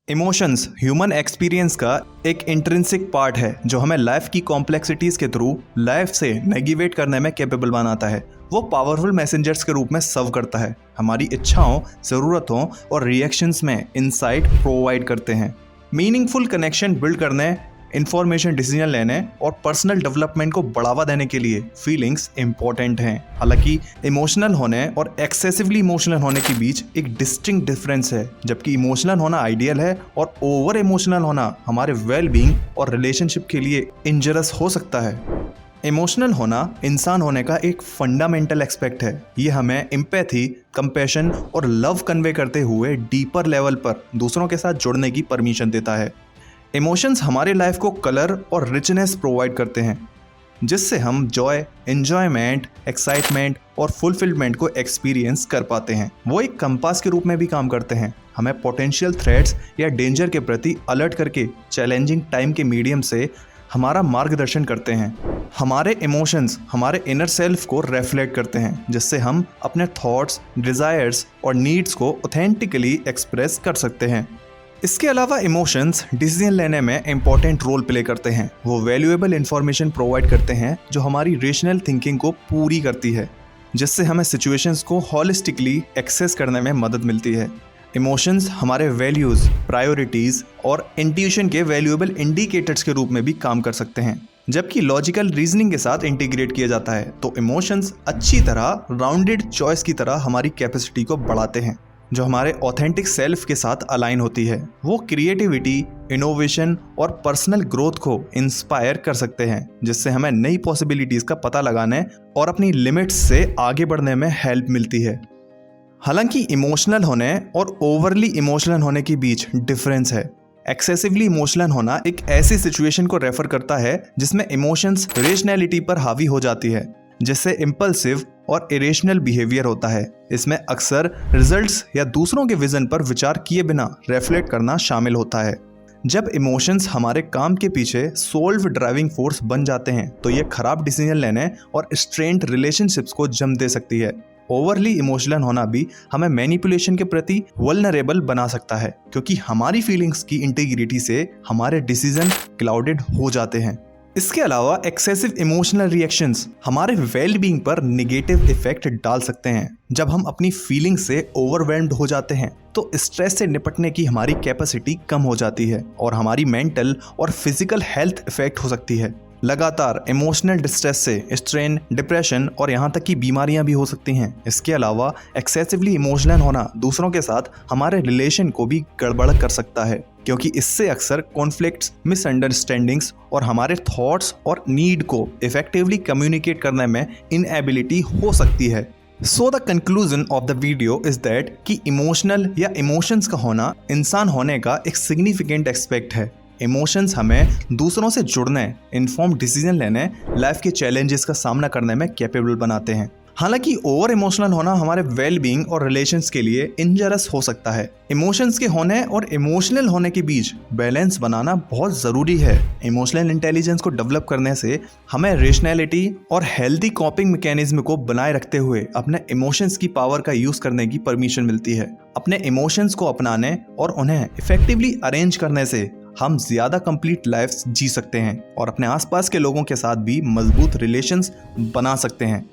Emotions human experience का एक intrinsic part है जो हमें लाइफ की कॉम्प्लेक्सिटीज के थ्रू लाइफ से नेविगेट करने में कैपेबल बनाता है। वो पावरफुल मैसेंजर्स के रूप में सर्व करता है, हमारी इच्छाओं, ज़रूरतों और रिएक्शंस में इंसाइट प्रोवाइड करते हैं। मीनिंगफुल कनेक्शन बिल्ड करने, इंफॉर्मेशन डिसीजन लेने और पर्सनल डेवलपमेंट को बढ़ावा देने के लिए फीलिंग्स इंपॉर्टेंट हैं। हालांकि इमोशनल होने और एक्सेसिवली इमोशनल होने के बीच एक डिस्टिंक्ट डिफरेंस है। जबकि इमोशनल होना आइडियल है और ओवर इमोशनल होना हमारे वेल बीइंग और रिलेशनशिप के लिए इंजरियस हो सकता है। इमोशनल होना इंसान होने का एक फंडामेंटल एस्पेक्ट है। ये हमें एम्पैथी, कंपैशन और लव कन्वे करते हुए डीपर लेवल पर दूसरों के साथ जुड़ने की परमिशन देता है। इमोशंस हमारे लाइफ को कलर और रिचनेस प्रोवाइड करते हैं, जिससे हम जॉय, एंजॉयमेंट, एक्साइटमेंट और फुलफिलमेंट को एक्सपीरियंस कर पाते हैं। वो एक कंपास के रूप में भी काम करते हैं, हमें पोटेंशियल थ्रेट्स या डेंजर के प्रति अलर्ट करके चैलेंजिंग टाइम के मीडियम से हमारा मार्गदर्शन करते हैं। हमारे इमोशंस हमारे इनर सेल्फ को रिफ्लेक्ट करते हैं, जिससे हम अपने थॉट्स, डिज़ायर्स और नीड्स को ऑथेंटिकली एक्सप्रेस कर सकते हैं। इसके अलावा इमोशंस डिसीजन लेने में इंपॉर्टेंट रोल प्ले करते हैं। वो वैल्यूएबल इंफॉर्मेशन प्रोवाइड करते हैं जो हमारी रेशनल थिंकिंग को पूरी करती है, जिससे हमें सिचुएशंस को हॉलिस्टिकली एक्सेस करने में मदद मिलती है। इमोशंस हमारे वैल्यूज़, प्रायोरिटीज़ और इंट्यूशन के वैल्यूएबल इंडिकेटर्स के रूप में भी काम कर सकते हैं। जबकि लॉजिकल रीजनिंग के साथ इंटीग्रेट किया जाता है तो इमोशंस अच्छी तरह राउंडेड चॉइस की तरह हमारी कैपेसिटी को बढ़ाते हैं, जो हमारे ऑथेंटिक सेल्फ के साथ अलाइन होती है। वो क्रिएटिविटी, इनोवेशन और पर्सनल ग्रोथ को इंस्पायर कर सकते हैं, जिससे हमें नई पॉसिबिलिटीज़ का पता लगाने और अपनी लिमिट्स से आगे बढ़ने में हेल्प मिलती है। हालांकि इमोशनल होने और ओवरली इमोशनल होने के बीच डिफरेंस है। एक्सेसिवली इमोशनल होना एक ऐसी सिचुएशन को रेफर करता है जिसमें इमोशंस रेशनैलिटी पर हावी हो जाती है, जिससे इम्पल्सिव और इरेशनल बिहेवियर होता है। इसमें अक्सर रिजल्ट्स या दूसरों के विजन पर विचार किए बिना रिफ्लेक्ट करना शामिल होता है। जब इमोशंस हमारे काम के पीछे सोल्व ड्राइविंग फोर्स बन जाते हैं तो ये खराब डिसीजन लेने और स्ट्रेन्ड रिलेशनशिप्स को जन्म दे सकती है। ओवरली इमोशनल होना भी हमें मैनिपुलेशन के प्रति वल्नरेबल बना सकता है, क्योंकि हमारी फीलिंग्स की इंटीग्रिटी से हमारे डिसीजन क्लाउडेड हो जाते हैं। इसके अलावा एक्सेसिव इमोशनल रिएक्शंस हमारे वेल बीइंग पर निगेटिव इफेक्ट डाल सकते हैं। जब हम अपनी फीलिंग्स से ओवरवेल्म्ड हो जाते हैं तो स्ट्रेस से निपटने की हमारी कैपेसिटी कम हो जाती है और हमारी मेंटल और फिजिकल हेल्थ इफेक्ट हो सकती है। लगातार इमोशनल डिस्ट्रेस से स्ट्रेन, डिप्रेशन और यहाँ तक कि बीमारियां भी हो सकती हैं। इसके अलावा एक्सेसिवली इमोशनल होना दूसरों के साथ हमारे रिलेशन को भी गड़बड़ कर सकता है, क्योंकि इससे अक्सर कॉन्फ्लिक्ट्स, मिसअंडरस्टैंडिंग्स और हमारे थॉट्स और नीड को इफेक्टिवली कम्युनिकेट करने में इनएबिलिटी हो सकती है। So the conclusion of the video is that कि इमोशनल या इमोशंस का होना इंसान होने का एक सिग्निफिकेंट एस्पेक्ट है। इमोशंस हमें दूसरों से जुड़ने, इन्फॉर्म डिसीजन लेने, लाइफ के चैलेंजेस का सामना करने में कैपेबल बनाते हैं। हालांकि ओवर इमोशनल होना हमारे वेल बीइंग और रिलेशंस के लिए इंजरियस हो सकता है। इमोशंस के होने और इमोशनल होने के बीच बैलेंस बनाना बहुत ज़रूरी है। इमोशनल इंटेलिजेंस को डेवलप करने से हमें रेशनैलिटी और हेल्दी कॉपिंग मैकेनिज्म को बनाए रखते हुए अपने इमोशंस की पावर का यूज़ करने की परमिशन मिलती है। अपने इमोशंस को अपनाने और उन्हें इफेक्टिवली अरेंज करने से हम ज़्यादा कंप्लीट लाइफ जी सकते हैं और अपने आसपास के लोगों के साथ भी मजबूत रिलेशंस बना सकते हैं।